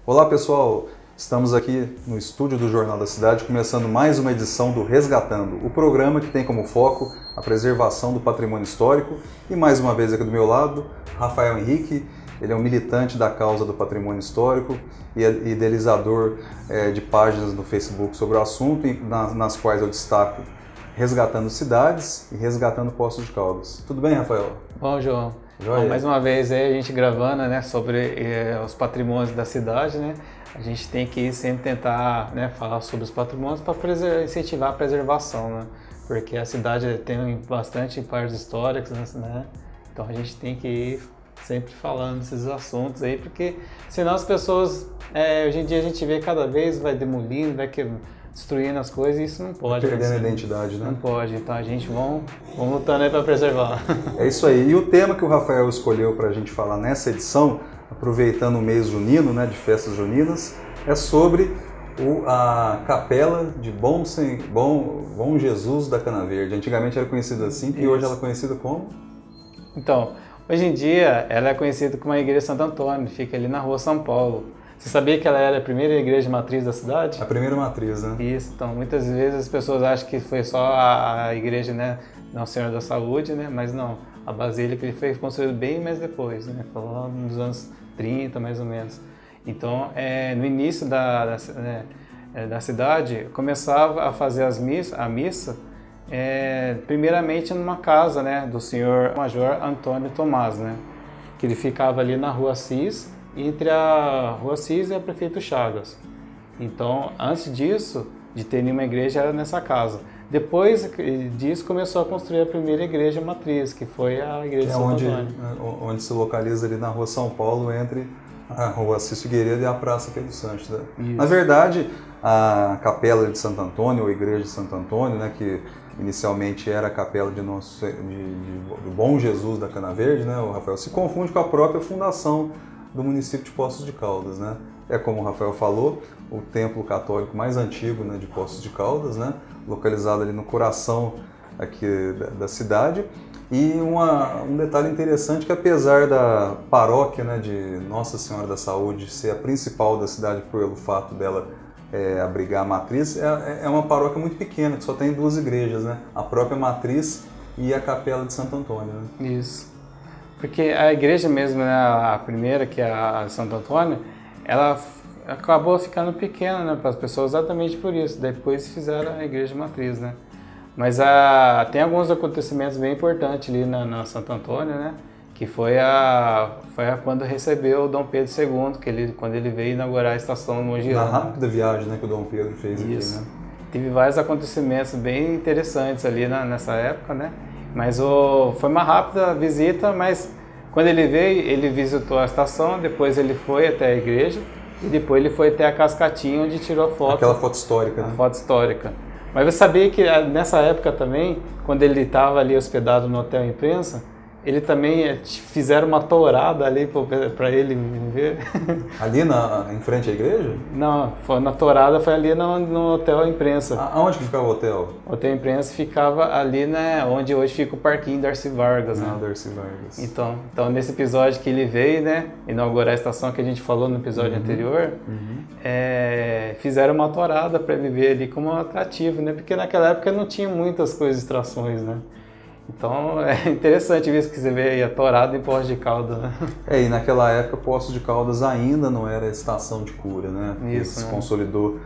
Olá pessoal, estamos aqui no estúdio do Jornal da Cidade começando mais uma edição do Resgatando, o programa que tem como foco a preservação do patrimônio histórico e mais uma vez aqui do meu lado, Rafael Henrique, ele é um militante da causa do patrimônio histórico e idealizador de páginas no Facebook sobre o assunto, nas quais eu destaco Resgatando Cidades e Resgatando Poços de Caldas. Tudo bem, Rafael? Bom, João. Bom, mais uma vez aí a gente gravando, né, sobre os patrimônios da cidade, né? A gente tem que sempre tentar, né, falar sobre os patrimônios para incentivar a preservação, né? Porque a cidade tem bastante partes históricas, né? Então a gente tem que ir sempre falando desses assuntos aí, porque senão as pessoas, hoje em dia a gente vê cada vez vai demolindo, destruindo as coisas, e isso não pode. Perdendo a identidade, né? Não pode, então a gente vamos lutando aí para preservar. É isso aí. E o tema que o Rafael escolheu para a gente falar nessa edição, aproveitando o mês junino, né, de festas juninas, é sobre a Capela de Bom Jesus da Cana Verde. Antigamente era conhecida assim, e hoje ela é conhecida como? Então, hoje em dia ela é conhecida como a Igreja Santo Antônio, fica ali na Rua São Paulo. Você sabia que ela era a primeira igreja matriz da cidade? A primeira matriz, né? Isso, então muitas vezes as pessoas acham que foi só a igreja, né, Nossa Senhora da Saúde, né, mas não, a Basílica ele foi construída bem mais depois, né, falando nos anos 30 mais ou menos. Então, no início da cidade, começava a fazer a missa, primeiramente numa casa, né, do senhor Major Antônio Tomás, né, que ele ficava ali na Rua Assis, entre a Rua Assis e a Prefeito Chagas. Então, antes disso, de ter nenhuma igreja, era nessa casa. Depois disso, começou a construir a primeira igreja matriz, que foi a Igreja de Santo Antônio. Onde se localiza ali na Rua São Paulo, entre a Rua Assis Figueiredo e a Praça Pedro Santos. Né? Na verdade, a Capela de Santo Antônio, ou Igreja de Santo Antônio, né, que inicialmente era a Capela de Bom Jesus da Cana Verde, né, o Rafael, se confunde com a própria fundação do município de Poços de Caldas, né? É como o Rafael falou, o templo católico mais antigo, né, de Poços de Caldas, né, localizado ali no coração aqui da cidade. E um detalhe interessante que apesar da paróquia, né, de Nossa Senhora da Saúde ser a principal da cidade pelo fato dela abrigar a matriz, é uma paróquia muito pequena, que só tem duas igrejas, né? A própria matriz e a Capela de Santo Antônio. Né? Isso. Porque a igreja mesmo, né, a primeira, que é a de Santo Antônio, ela acabou ficando pequena, né, para as pessoas exatamente por isso. Depois fizeram a igreja matriz, né? Mas tem alguns acontecimentos bem importantes ali na Santo Antônio, né? Que foi quando recebeu o Dom Pedro II, quando ele veio inaugurar a estação no Mogiana. Na rápida viagem, né, que o Dom Pedro fez isso. Aqui, né? Teve vários acontecimentos bem interessantes ali nessa época, né? Mas foi uma rápida visita, mas quando ele veio, ele visitou a estação, depois ele foi até a igreja e depois ele foi até a Cascatinha, onde tirou a foto. Aquela foto histórica, né? A foto histórica. Mas você sabia que nessa época também, quando ele estava ali hospedado no Hotel Imprensa, ele também fizeram uma tourada ali para ele ver. Ali em frente à igreja? Não, na tourada foi ali no Hotel Imprensa. Aonde que ficava o hotel? O Hotel Imprensa ficava ali, né, onde hoje fica o Parquinho Darcy Vargas. Né? Darcy Vargas. Então, nesse episódio que ele veio, né, inaugurar a estação que a gente falou no episódio anterior, fizeram uma tourada para ele ver ali como atrativo, né? Porque naquela época não tinha muitas coisas, distrações, né? Então é interessante ver que você vê aí a tourada em Poços de Caldas, né? E naquela época Poços de Caldas ainda não era estação de cura, né? Isso, se consolidou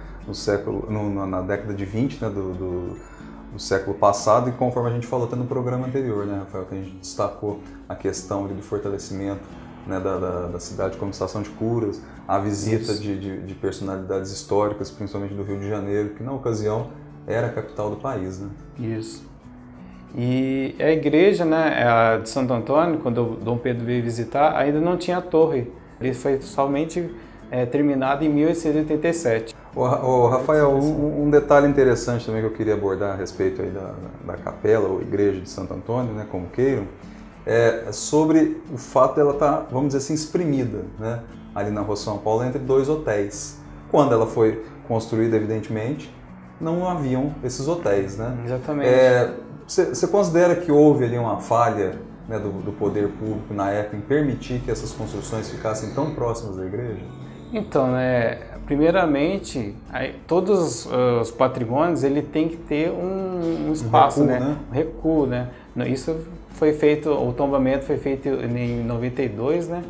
na década de 20, né, do século passado, e conforme a gente falou até no programa anterior, né, Rafael, que a gente destacou a questão do fortalecimento, né, da cidade como estação de curas, a visita de personalidades históricas, principalmente do Rio de Janeiro, que na ocasião era a capital do país, né? Isso. E a igreja, né, a de Santo Antônio, quando o Dom Pedro veio visitar, ainda não tinha torre. Ele foi somente terminado em 1887. Rafael, um detalhe interessante também que eu queria abordar a respeito aí da capela ou igreja de Santo Antônio, né, como queiram, é sobre o fato dela estar, vamos dizer assim, espremida, né, ali na Rua São Paulo, entre dois hotéis. Quando ela foi construída, evidentemente, não haviam esses hotéis, né? Exatamente. Você considera que houve ali uma falha, né, do poder público na época em permitir que essas construções ficassem tão próximas da igreja? Então, né, primeiramente, todos os patrimônios ele tem que ter um espaço, recuo, né? Um recuo, né? Isso foi feito, o tombamento foi feito em 92, né?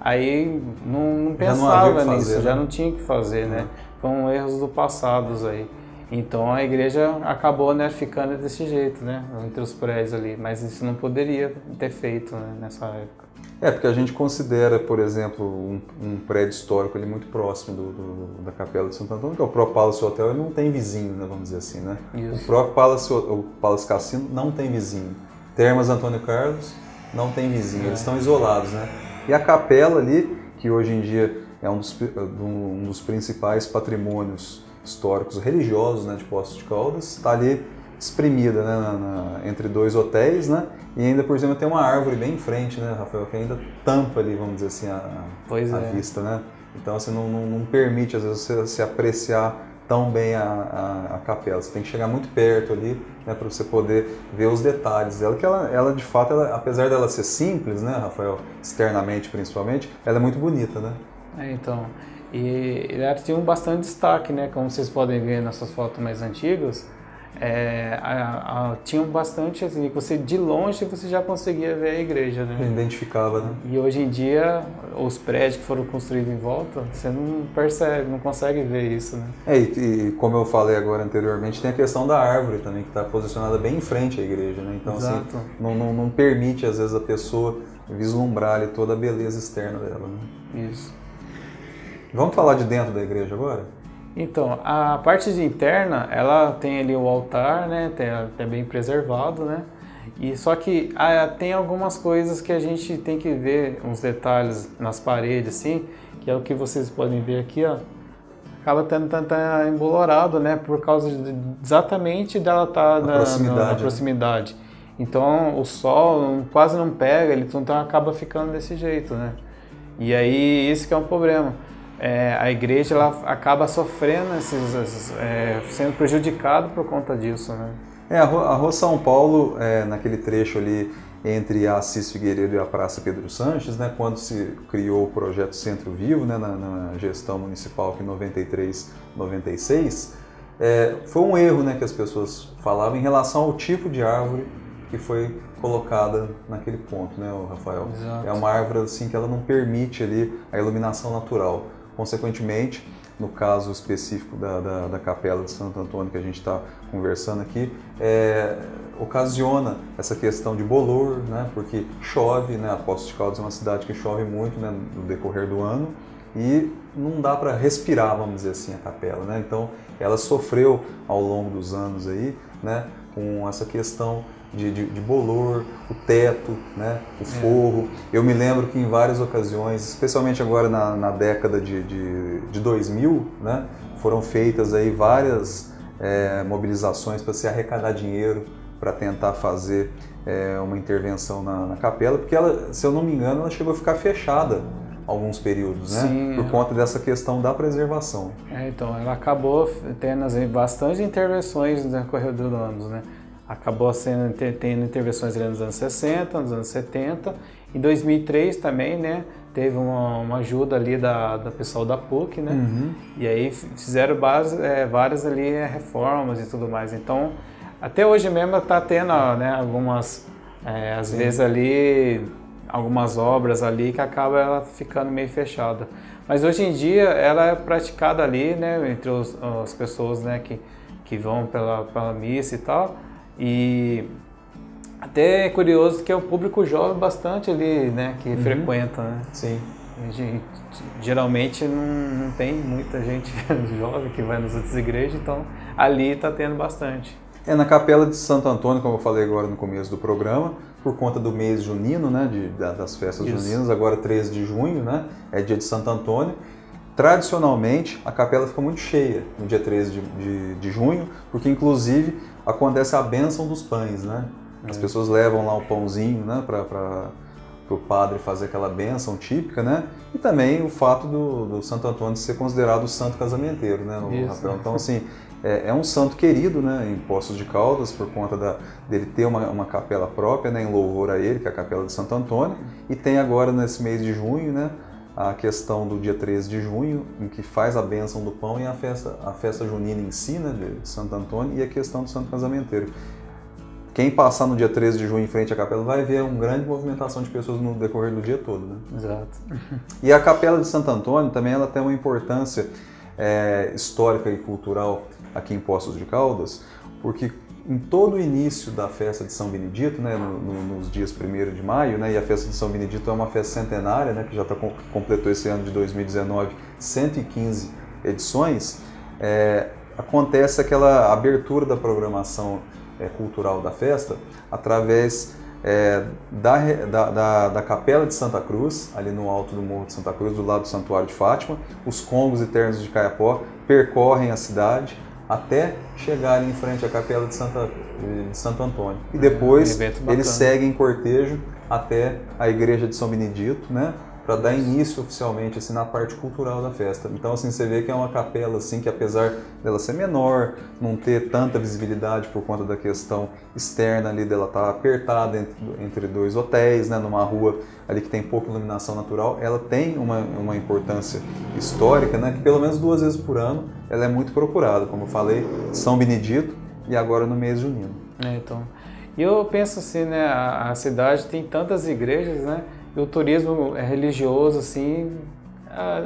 Aí não pensava nisso, já não tinha o que fazer, né? Foram erros do passado aí. Então a igreja acabou, né, ficando desse jeito, né, entre os prédios ali, mas isso não poderia ter feito, né, nessa época. Porque a gente considera, por exemplo, um prédio histórico ali muito próximo da Capela de Santo Antônio, que é o próprio Palace Hotel, ele não tem vizinho, né, vamos dizer assim, né? Isso. O próprio Palace Cassino não tem vizinho. Termas Antônio Carlos não tem vizinho, eles estão isolados, né? E a capela ali, que hoje em dia é um dos principais patrimônios históricos religiosos, né, de Poços de Caldas, está ali espremida, né, entre dois hotéis, né, e ainda por cima tem uma árvore bem em frente, né, Rafael, que ainda tampa ali, vamos dizer assim, a vista, né. Então assim, não permite às vezes você apreciar tão bem a capela, você tem que chegar muito perto ali, né, para você poder ver os detalhes dela, que ela de fato, apesar dela ser simples, né, Rafael, externamente principalmente, ela é muito bonita, né. Então, e ela tinha bastante destaque, né? Como vocês podem ver nessas fotos mais antigas, tinha bastante assim, você de longe você já conseguia ver a igreja, né? Identificava, né? E hoje em dia os prédios que foram construídos em volta, você não percebe, não consegue ver isso, né? E como eu falei agora anteriormente, tem a questão da árvore também, que está posicionada bem em frente à igreja, né? Então, exato, assim, não permite às vezes a pessoa vislumbrar ali toda a beleza externa dela, né? Isso. Vamos falar de dentro da igreja agora? Então, a parte de interna, ela tem ali o altar, né, é bem preservado, né, e só que tem algumas coisas que a gente tem que ver, uns detalhes nas paredes, assim, que é o que vocês podem ver aqui, ó, acaba tá embolorado, né, por causa exatamente dela estar na proximidade. Então, o sol quase não pega, ele então acaba ficando desse jeito, né, e aí isso que é um problema. A igreja ela acaba sofrendo, sendo prejudicada por conta disso, né? A Rua São Paulo, naquele trecho ali entre a Assis Figueiredo e a Praça Pedro Sanches, né, quando se criou o projeto Centro Vivo, né, na gestão municipal aqui em 93, 96, foi um erro, né, que as pessoas falavam em relação ao tipo de árvore que foi colocada naquele ponto, né, Rafael? Exato. É uma árvore assim que ela não permite ali a iluminação natural. Consequentemente, no caso específico da Capela de Santo Antônio que a gente está conversando aqui, ocasiona essa questão de bolor, né, porque chove, né, a Poços de Caldas é uma cidade que chove muito, né, no decorrer do ano, e não dá para respirar, vamos dizer assim, a capela, né? Então ela sofreu ao longo dos anos aí, né, com essa questão de bolor, o teto, né, o forro. Eu me lembro que em várias ocasiões, especialmente agora na década de 2000, né, foram feitas aí várias mobilizações para se arrecadar dinheiro para tentar fazer uma intervenção na capela, porque ela, se eu não me engano, ela chegou a ficar fechada alguns períodos, né? Sim, por conta dessa questão da preservação. Então, ela acabou tendo bastante intervenções no decorrer dos anos, né? Acabou tendo intervenções ali nos anos 60, nos anos 70. Em 2003 também, né, teve uma ajuda ali da pessoal da PUC, né? Uhum. E aí fizeram várias ali reformas e tudo mais. Então, até hoje mesmo está tendo, né, algumas, às vezes ali, algumas obras ali que acaba ela ficando meio fechada. Mas hoje em dia ela é praticada ali, né, entre as pessoas, né, que vão pela missa e tal. E até é curioso que o público jovem bastante ali, né, que frequenta, né? Sim. Geralmente não tem muita gente jovem que vai nas outras igrejas, então ali está tendo bastante. Na Capela de Santo Antônio, como eu falei agora no começo do programa, por conta do mês junino, né, das festas juninas, agora 13 de junho, né, é dia de Santo Antônio. Tradicionalmente, a capela fica muito cheia no dia 13 de junho, porque inclusive acontece a bênção dos pães, né? As pessoas levam lá o pãozinho, né, para o padre fazer aquela bênção típica, né? E também o fato do Santo Antônio ser considerado o santo casamenteiro, né, Rafael? Então, assim, é um santo querido, né, em Poços de Caldas, por conta dele ter uma capela própria, né, em louvor a ele, que é a Capela de Santo Antônio, e tem agora, nesse mês de junho, né, a questão do dia 13 de junho, em que faz a bênção do pão, e a festa junina em si, né, de Santo Antônio, e a questão do Santo Casamenteiro. Quem passar no dia 13 de junho em frente à capela vai ver uma grande movimentação de pessoas no decorrer do dia todo, né? Exato. E a Capela de Santo Antônio também ela tem uma importância histórica e cultural aqui em Poços de Caldas, porque em todo o início da festa de São Benedito, né, nos dias 1º de maio, né, e a festa de São Benedito é uma festa centenária, né, que já completou esse ano de 2019 115 edições, acontece aquela abertura da programação cultural da festa através da Capela de Santa Cruz, ali no alto do Morro de Santa Cruz, do lado do Santuário de Fátima. Os congos e ternos de Caiapó percorrem a cidade até chegarem em frente à Capela de Santo Antônio. E depois eles seguem em cortejo até a Igreja de São Benedito, né, para dar início oficialmente assim, na parte cultural da festa. Então assim, você vê que é uma capela assim, que apesar dela ser menor, não ter tanta visibilidade por conta da questão externa ali, dela estar apertada entre dois hotéis, né, numa rua ali que tem pouca iluminação natural, ela tem uma importância histórica, né, que pelo menos 2 vezes por ano ela é muito procurada, como eu falei, São Benedito e agora no mês junino. Então, e eu penso assim, né, a cidade tem tantas igrejas, né, e o turismo religioso, assim,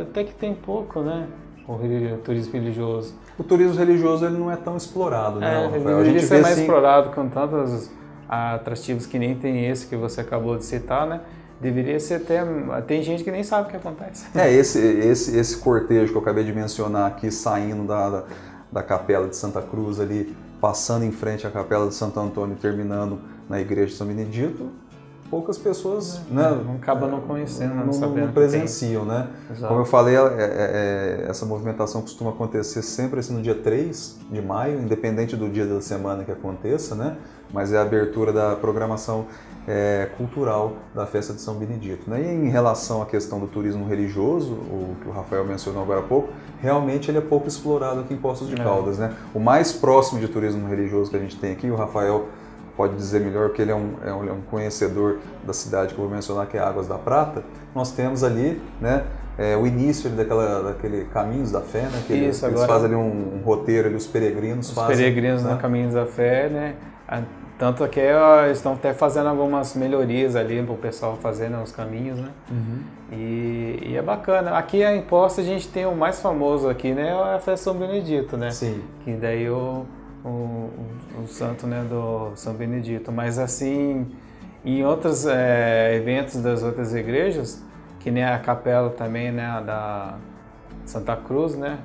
até que tem pouco, né? O turismo religioso. O turismo religioso ele não é tão explorado, né, Rafael? A gente vê mais explorado com tantos atrativos que nem tem esse que você acabou de citar, né? Deveria ser até... Tem gente que nem sabe o que acontece. Esse cortejo que eu acabei de mencionar aqui, saindo da Capela de Santa Cruz ali, passando em frente à Capela de Santo Antônio e terminando na Igreja de São Benedito, poucas pessoas acabam não conhecendo, não presenciam, né? Exato. Como eu falei, essa movimentação costuma acontecer sempre assim, no dia 3 de maio, independente do dia da semana que aconteça, né? Mas é a abertura da programação cultural da festa de São Benedito, né? E em relação à questão do turismo religioso, o que o Rafael mencionou agora há pouco, realmente ele é pouco explorado aqui em Poços de Caldas, né? O mais próximo de turismo religioso que a gente tem aqui, o Rafael pode dizer melhor, que ele é um conhecedor da cidade que eu vou mencionar, que é Águas da Prata. Nós temos ali, né, o início daquele Caminhos da Fé, né, que eles fazem ali um roteiro, ali, os peregrinos fazem. Os peregrinos, né, no Caminhos da Fé, né, tanto que eles estão até fazendo algumas melhorias ali para o pessoal fazer, né, os caminhos, né, e é bacana. Aqui em Poços a gente tem o mais famoso aqui, né, é a festa São Benedito, né, sim, que daí o santo, né, do São Benedito, mas assim, em outros eventos das outras igrejas, que nem a capela também, né, da Santa Cruz, né,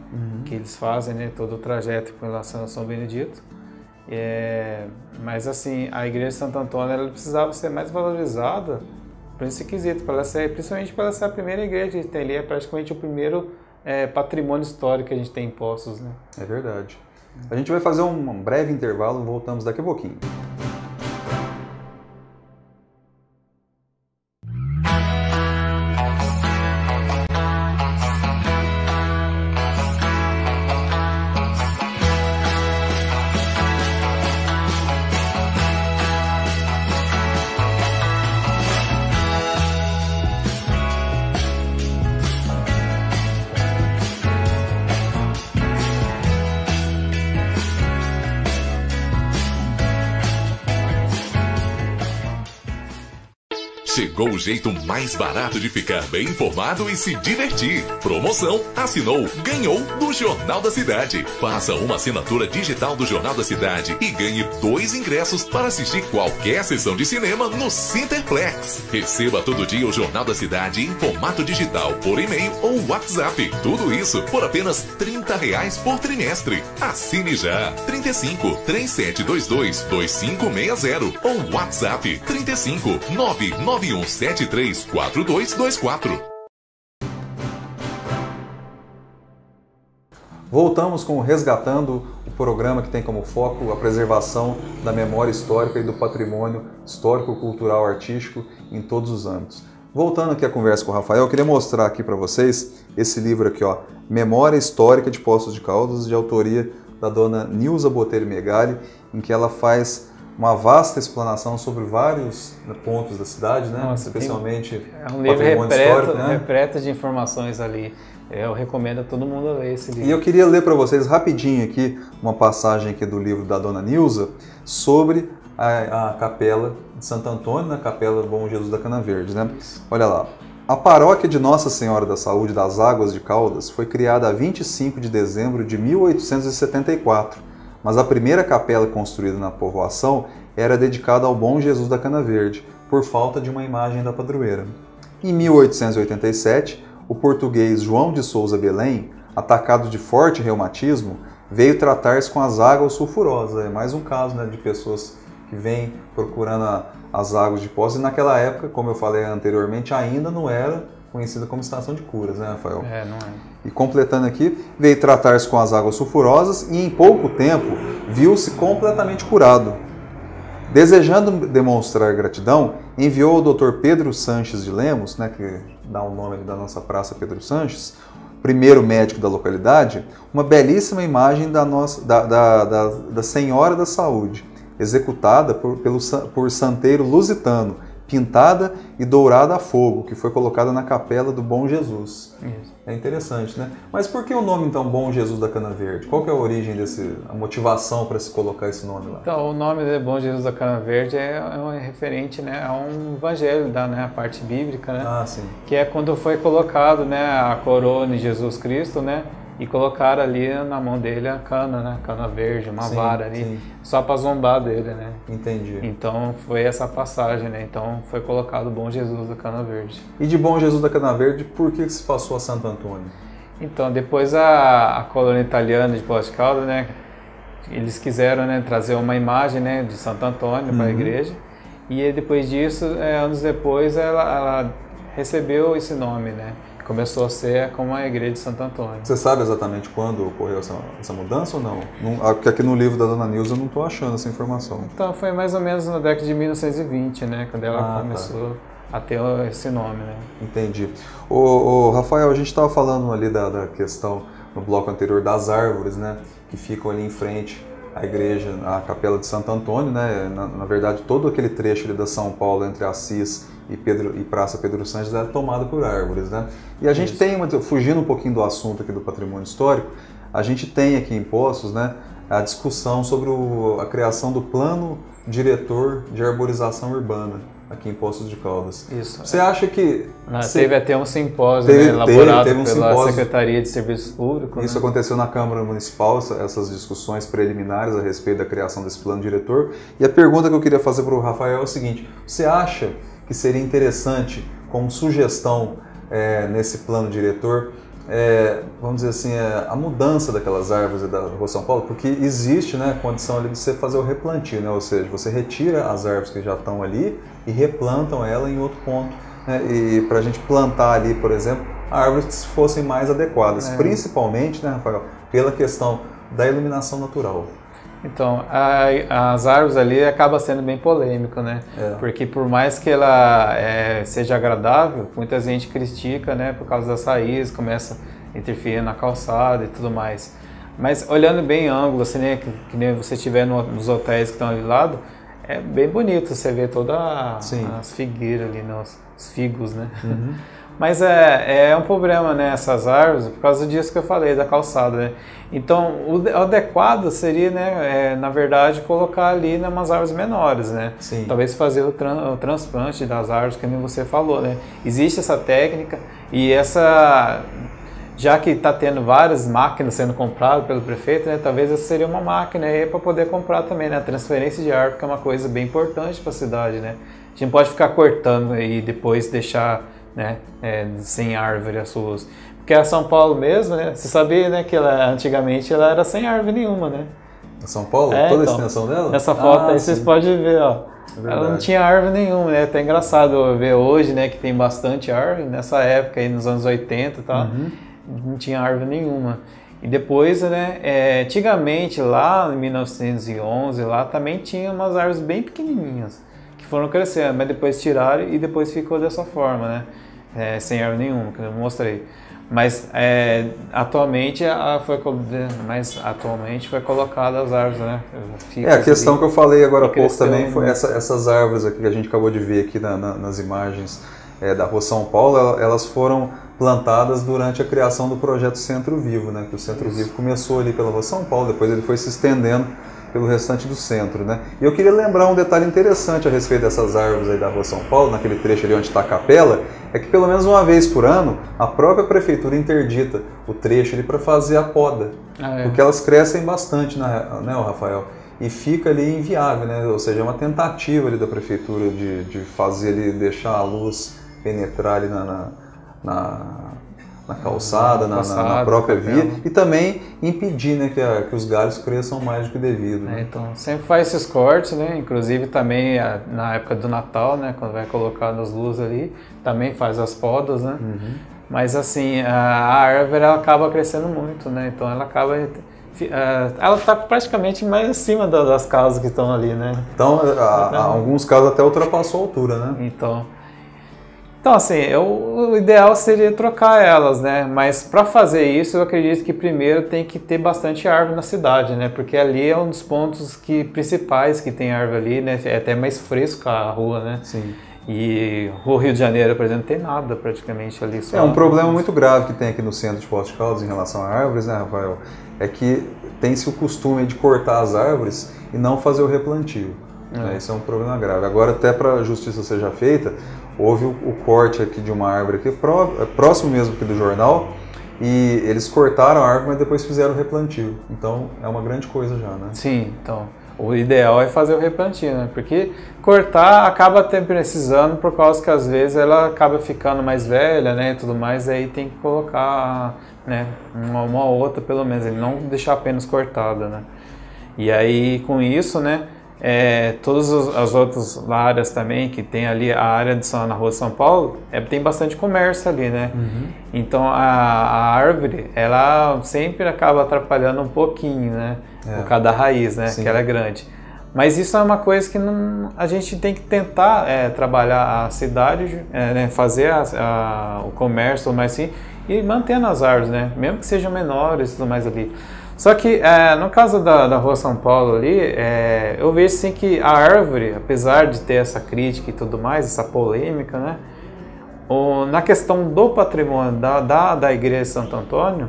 que eles fazem, né, todo o trajeto com relação a São Benedito, mas assim, a igreja de Santo Antônio ela precisava ser mais valorizada por esse quesito, principalmente para ela ser a primeira igreja que a gente tem ali, é praticamente o primeiro patrimônio histórico que a gente tem em Poços, né. É verdade. A gente vai fazer um breve intervalo, voltamos daqui a pouquinho. Chegou o jeito mais barato de ficar bem informado e se divertir. Promoção assinou, ganhou do Jornal da Cidade. Faça uma assinatura digital do Jornal da Cidade e ganhe 2 ingressos para assistir qualquer sessão de cinema no Cinterplex. Receba todo dia o Jornal da Cidade em formato digital por e-mail ou WhatsApp. Tudo isso por apenas R$30 por trimestre. Assine já. 35 3722 2560 ou WhatsApp 35 99173 4224. Voltamos com o Resgatando, o programa que tem como foco a preservação da memória histórica e do patrimônio histórico, cultural, artístico em todos os âmbitos. Voltando aqui à conversa com o Rafael, eu queria mostrar aqui para vocês esse livro aqui, ó, Memória Histórica de Poços de Caldas, de autoria da dona Nilza Botelho Megali, em que ela faz uma vasta explanação sobre vários pontos da cidade, né? Nossa, especialmente é um livro histórico, né? repleto de informações ali. Eu recomendo a todo mundo ler esse livro. E eu queria ler para vocês rapidinho aqui uma passagem aqui do livro da Dona Nilza sobre a capela de Santo Antônio, na Capela do Bom Jesus da Cana Verde, né? Olha lá. A paróquia de Nossa Senhora da Saúde das Águas de Caldas foi criada a 25 de dezembro de 1874, mas a primeira capela construída na povoação era dedicada ao Bom Jesus da Cana Verde, por falta de uma imagem da padroeira. Em 1887, o português João de Souza Belém, atacado de forte reumatismo, veio tratar-se com as águas sulfurosas. É mais um caso, né, de pessoas que vêm procurando as águas de Poços. E naquela época, como eu falei anteriormente, ainda não era conhecida como estação de curas, né, Rafael? Não é. E completando aqui, veio tratar-se com as águas sulfurosas e em pouco tempo viu-se completamente curado. Desejando demonstrar gratidão, enviou ao Dr. Pedro Sanches de Lemos, né, que dá o nome da nossa praça Pedro Sanches, primeiro médico da localidade, uma belíssima imagem da Senhora da Saúde, executada por santeiro lusitano, pintada e dourada a fogo, que foi colocada na capela do Bom Jesus. Isso. É interessante, né? Mas por que o nome, então, Bom Jesus da Cana Verde? Qual que é a origem a motivação para se colocar esse nome lá? Então, o nome de Bom Jesus da Cana Verde é referente, né, a um evangelho, né, a parte bíblica, né? Ah, sim. Que é quando foi colocado, né, a coroa de Jesus Cristo, né? E colocaram ali na mão dele a cana, né? Cana verde, uma vara ali, sim, só para zombar dele, né? Entendi. Então foi essa passagem, né? Então foi colocado Bom Jesus da Cana Verde. E de Bom Jesus da Cana Verde, por que se passou a Santo Antônio? Então, depois a colônia italiana de Poços de Caldas, né? Eles quiseram, né, trazer uma imagem, né, de Santo Antônio para a igreja. E depois disso, anos depois, ela recebeu esse nome, né? Começou a ser como a igreja de Santo Antônio. Você sabe exatamente quando ocorreu essa mudança ou não? Porque aqui no livro da Dona Nilza eu não estou achando essa informação. Então foi mais ou menos na década de 1920, né? Quando ela começou a ter esse nome, né? Entendi. Ô, Rafael, a gente estava falando ali da questão no bloco anterior das árvores, né? Que ficam ali em frente à igreja, à capela de Santo Antônio, né? Na verdade, todo aquele trecho ali da São Paulo entre Assis e Praça Pedro Sanches era tomado por árvores, né? E a gente tem, fugindo um pouquinho do assunto aqui do patrimônio histórico, a gente tem aqui em Poços, né, a discussão sobre a criação do plano diretor de arborização urbana aqui em Poços de Caldas. Isso. Você acha que... Teve até um simpósio elaborado pela Secretaria de Serviços Públicos. Isso, né? Aconteceu na Câmara Municipal, essas discussões preliminares a respeito da criação desse plano diretor. E a pergunta que eu queria fazer para o Rafael é o seguinte: você acha que seria interessante, como sugestão nesse plano diretor, vamos dizer assim, a mudança daquelas árvores da Rua São Paulo? Porque existe, né, a condição ali de você fazer o replantio, né? Ou seja, você retira as árvores que já estão ali e replantam ela em outro ponto, né? E para a gente plantar ali, por exemplo, árvores que fossem mais adequadas, principalmente, né, Rafael, pela questão da iluminação natural. Então, as árvores ali acaba sendo bem polêmico, né? Porque por mais que ela seja agradável, muita gente critica, né? Por causa das raízes, começa a interferir na calçada e tudo mais. Mas olhando bem ângulo, assim, né? Que nem você estiver nos hotéis que estão ali do lado, é bem bonito você ver todas as figueiras ali, os figos, né? Uhum. Mas é um problema, né, essas árvores, por causa disso que eu falei, da calçada, né? Então, o adequado seria, né, na verdade, colocar ali umas árvores menores, né? Sim. Talvez fazer o transplante das árvores, que nem você falou, né? Existe essa técnica e já que está tendo várias máquinas sendo compradas pelo prefeito, né, talvez essa seria uma máquina aí para poder comprar também, né? A transferência de árvore, que é uma coisa bem importante para a cidade, né? A gente não pode ficar cortando e depois deixar, né, sem árvore as ruas. Porque a São Paulo mesmo, né, você sabia, né, que antigamente ela era sem árvore nenhuma, né? A São Paulo? Toda a extensão dela? Nessa foto aí vocês podem ver, ó. Ela não tinha árvore nenhuma, né? É até engraçado ver hoje, né, que tem bastante árvore. Nessa época aí, nos anos 80 e tal, não tinha árvore nenhuma. E depois, né, antigamente lá em 1911, lá também tinha umas árvores bem pequenininhas, que foram crescendo, mas depois tiraram e depois ficou dessa forma, né? sem árvore nenhuma, que eu mostrei. Mas atualmente foi colocada as árvores, né? A questão que eu falei agora há pouco também foi essas árvores aqui que a gente acabou de ver aqui nas imagens da Rua São Paulo, elas foram plantadas durante a criação do projeto Centro Vivo, né? Que o Centro Vivo começou ali pela Rua São Paulo, depois ele foi se estendendo pelo restante do centro, né? E eu queria lembrar um detalhe interessante a respeito dessas árvores aí da Rua São Paulo, naquele trecho ali onde está a capela, é que pelo menos uma vez por ano a própria prefeitura interdita o trecho ali para fazer a poda, porque elas crescem bastante, né, Rafael? E fica ali inviável, né? Ou seja, é uma tentativa ali da prefeitura de fazer ali, deixar a luz penetrar ali na calçada, na própria via, e também impedir, né, que os galhos cresçam mais do que devido. Né? Então, sempre faz esses cortes, né? Inclusive também na época do Natal, né, quando vai colocar as luzes ali, também faz as podas, né? Mas assim, a árvore ela acaba crescendo muito, né? Então ela acaba... ela está praticamente mais acima das casas que estão ali, né? Então, alguns casos até ultrapassou a altura, né? Então, assim, o ideal seria trocar elas, né? Mas para fazer isso, eu acredito que primeiro tem que ter bastante árvore na cidade, né? Porque ali é um dos pontos principais que tem árvore ali, né? É até mais fresco a rua, né? Sim. E o Rio de Janeiro, por exemplo, não tem nada praticamente ali. Um problema muito grave que tem aqui no centro de Poços de Caldas em relação a árvores, né, Rafael? É que tem-se o costume de cortar as árvores e não fazer o replantio. Né? Isso é um problema grave. Agora, até para a justiça seja feita, houve o corte aqui de uma árvore aqui, próximo mesmo aqui do jornal, e eles cortaram a árvore, mas depois fizeram o replantio. Então, é uma grande coisa já, né? Sim, então, o ideal é fazer o replantio, né? Porque cortar acaba até precisando, por causa que às vezes ela acaba ficando mais velha, né, e tudo mais, aí tem que colocar, né, uma outra pelo menos, e não deixar apenas cortada, né? E aí, com isso, né, todas as outras áreas também, que tem ali a área na Rua de São Paulo, tem bastante comércio ali, né? Então a árvore, ela sempre acaba atrapalhando um pouquinho, né? Por causa da raiz, né? Que ela é grande. Mas isso é uma coisa que a gente tem que tentar trabalhar a cidade, né? Fazer o comércio, mas assim, e mantendo as árvores, né? Mesmo que sejam menores e tudo mais ali. Só que no caso da Rua São Paulo ali, eu vejo assim que a árvore, apesar de ter essa crítica e tudo mais, essa polêmica, né, na questão do patrimônio da Igreja de Santo Antônio,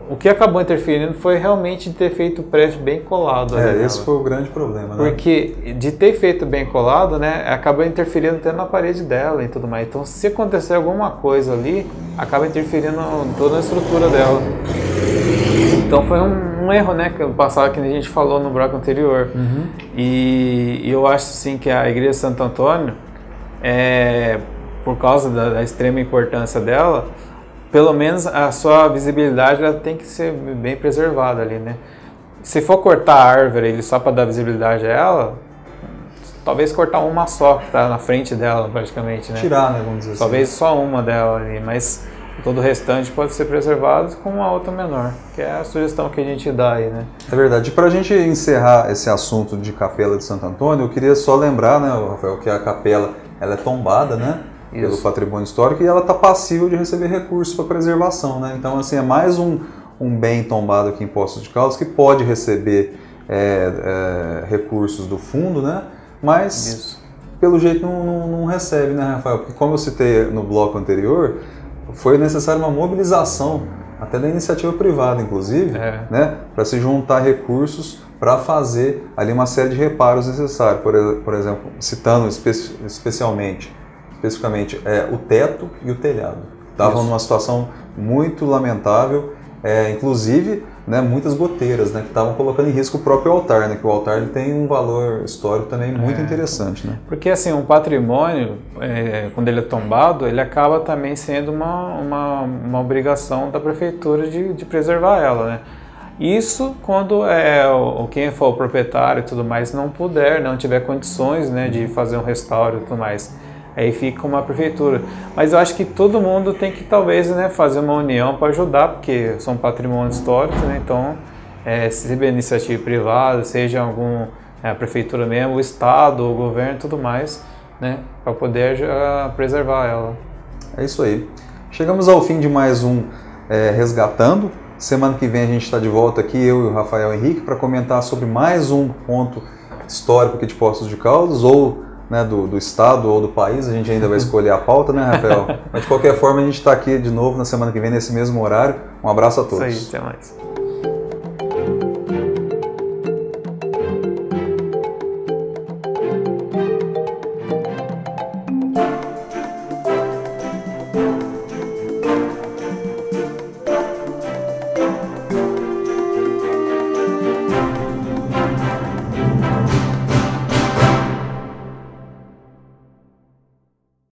o que acabou interferindo foi realmente ter feito o prédio bem colado. Esse foi o grande problema, né? Porque de ter feito bem colado, né, acaba interferindo até na parede dela e tudo mais. Então, se acontecer alguma coisa ali, acaba interferindo em toda a estrutura dela. Então foi um erro, né, que passado que a gente falou no bloco anterior. E eu acho assim que a Igreja de Santo Antônio, por causa da extrema importância dela, pelo menos a sua visibilidade ela tem que ser bem preservada ali, né? Se for cortar a árvore só para dar visibilidade a ela, talvez cortar uma só que está na frente dela praticamente, né? Tirar, né, vamos dizer assim. Talvez só uma dela ali, mas todo o restante pode ser preservado com uma outra menor, que é a sugestão que a gente dá aí, né? É verdade. Para a gente encerrar esse assunto de Capela de Santo Antônio, eu queria só lembrar, né, Rafael, que a capela ela é tombada, né, pelo patrimônio histórico, e ela está passível de receber recursos para preservação, né? Então, assim, é mais um bem tombado aqui em Poços de Caldas que pode receber recursos do fundo, né? Mas pelo jeito não recebe, né, Rafael? Porque como eu citei no bloco anterior, foi necessária uma mobilização, até da iniciativa privada, inclusive, né, para se juntar recursos para fazer ali uma série de reparos necessários. Por exemplo, citando especificamente o teto e o telhado. Estavam numa situação muito lamentável, inclusive, né, muitas goteiras, né, que estavam colocando em risco o próprio altar, né, que o altar ele tem um valor histórico também muito interessante. Né? Porque assim, um patrimônio, quando ele é tombado, ele acaba também sendo uma obrigação da prefeitura de preservar ela, né? Isso quando quem for o proprietário e tudo mais não tiver condições, né, de fazer um restauro e tudo mais. Aí fica com uma prefeitura. Mas eu acho que todo mundo tem que talvez, né, fazer uma união para ajudar, porque são patrimônios históricos, né? Então, seja iniciativa privada, seja a prefeitura mesmo, o estado, o governo e tudo mais, né, para poder preservar ela. É isso aí. Chegamos ao fim de mais um Resgatando. Semana que vem a gente está de volta aqui, eu e o Rafael Henrique, para comentar sobre mais um ponto histórico aqui de Poços de Caldas, ou né, do estado ou do país. A gente ainda vai escolher a pauta, né, Rafael? Mas de qualquer forma a gente está aqui de novo na semana que vem, nesse mesmo horário. Um abraço a todos. Isso aí, até mais.